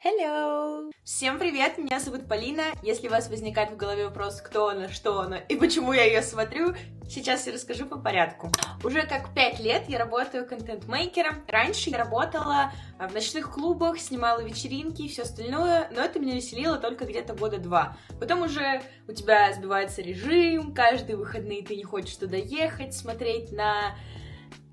Hello! Всем привет, меня зовут Полина. Если у вас возникает в голове вопрос, кто она, что она и почему я ее смотрю, сейчас я расскажу по порядку. Уже как 5 лет я работаю контент-мейкером. Раньше я работала в ночных клубах, снимала вечеринки и все остальное, но это меня веселило только где-то года 2. Потом уже у тебя сбивается режим, каждые выходные ты не хочешь туда ехать, смотреть на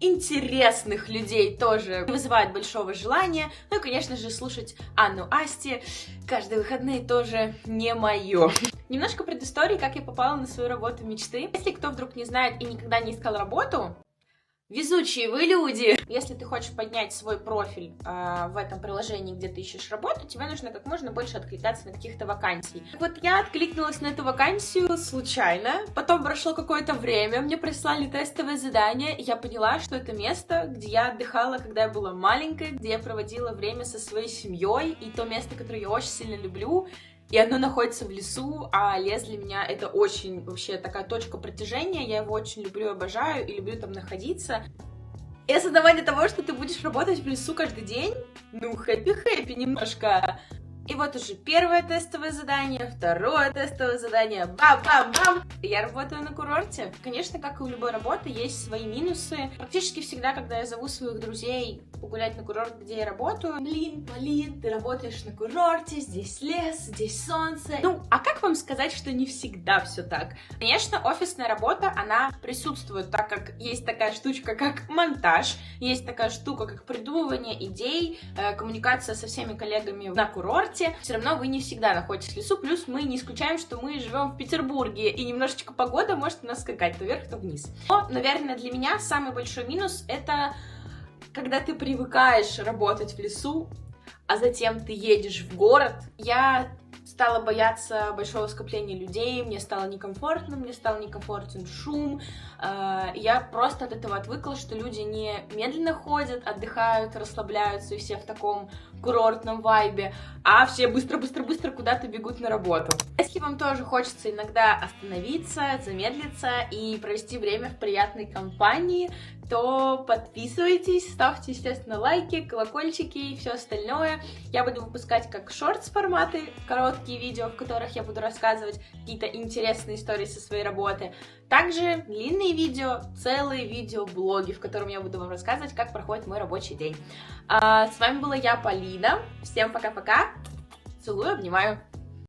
интересных людей тоже вызывает большого желания. Ну и, конечно же, слушать Анну Асти каждые выходные тоже не мое. Немножко предыстории, как я попала на свою работу мечты. Если кто вдруг не знает и никогда не искал работу, везучие вы люди! Если ты хочешь поднять свой профиль в этом приложении, где ты ищешь работу, тебе нужно как можно больше откликаться на каких-то вакансий. Вот я откликнулась на эту вакансию случайно, потом прошло какое-то время, мне прислали тестовое задание, и я поняла, что это место, где я отдыхала, когда я была маленькой, где я проводила время со своей семьей, и то место, которое я очень сильно люблю. И оно находится в лесу, а лес для меня это очень вообще такая точка притяжения, я его очень люблю, обожаю и люблю там находиться. И осознавание того, что ты будешь работать в лесу каждый день, ну, хэппи-хэппи немножко. И вот уже первое тестовое задание, второе тестовое задание, бам-бам-бам! Я работаю на курорте. Конечно, как и у любой работы, есть свои минусы. Практически всегда, когда я зову своих друзей погулять на курорт, где я работаю, блин, Полин, ты работаешь на курорте, здесь лес, здесь солнце. Ну, а как вам сказать, что не всегда все так? Конечно, офисная работа, она присутствует, так как есть такая штучка, как монтаж, есть такая штука, как придумывание идей, коммуникация со всеми коллегами на курорте. Все равно вы не всегда находитесь в лесу, плюс мы не исключаем, что мы живем в Петербурге, и немножечко погода может у нас скакать то вверх, то вниз. Но, наверное, для меня самый большой минус — это когда ты привыкаешь работать в лесу, а затем ты едешь в город. Я стала бояться большого скопления людей, мне стало некомфортно, мне стал некомфортен шум. Я просто от этого отвыкла, что люди не медленно ходят, отдыхают, расслабляются, и все в таком курортном вайбе, а все быстро-быстро-быстро куда-то бегут на работу. Если вам тоже хочется иногда остановиться, замедлиться и провести время в приятной компании, то подписывайтесь, ставьте, естественно, лайки, колокольчики и все остальное. Я буду выпускать как шортс форматы, короткие видео, в которых я буду рассказывать какие-то интересные истории со своей работы. Также длинные видео, целые видеоблоги, в котором я буду вам рассказывать, как проходит мой рабочий день. С вами была я, Полина. Всем пока-пока. Целую, обнимаю.